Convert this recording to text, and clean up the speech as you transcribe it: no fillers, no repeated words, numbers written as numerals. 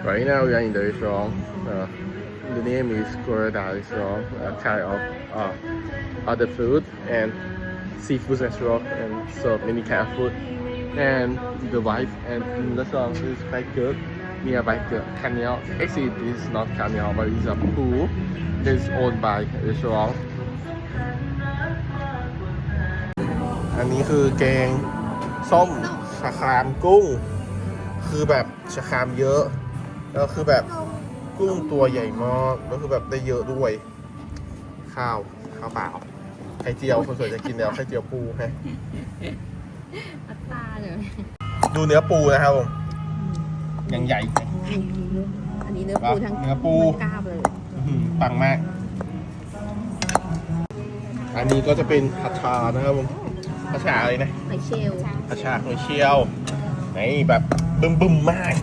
Right now we are in the restaurant. The name is Korea restaurant. Kind of other food and seafood as well, and so many kind of food. And the wife and the restaurant is quite good. Nearby the canal. Actually, this is not canal, but it's a pool. It's owned by restaurant. อันนี้คือแกงส้มชะครามกุ้งคือแบบชะครามเยอะแล้วคือแบบกุ้งตัวใหญ่มากแล้วคือแบบได้เยอะด้วยข้าวเปล่าไข่เจียวคนสวยจะกินแล้วไข่เจียวปูฮะอัตตาเลย ดูเนื้อปูนะครับผมยังใหญ่อันนี้เนื้อปูทั้งกล้ามเลยปังมากอันนี้ก็จะเป็นผัดชานะครับผมผัดชาอะไรนะหอยเชลล์ผัดชาหอยเชลล์ไหนแบบบึ้มมาก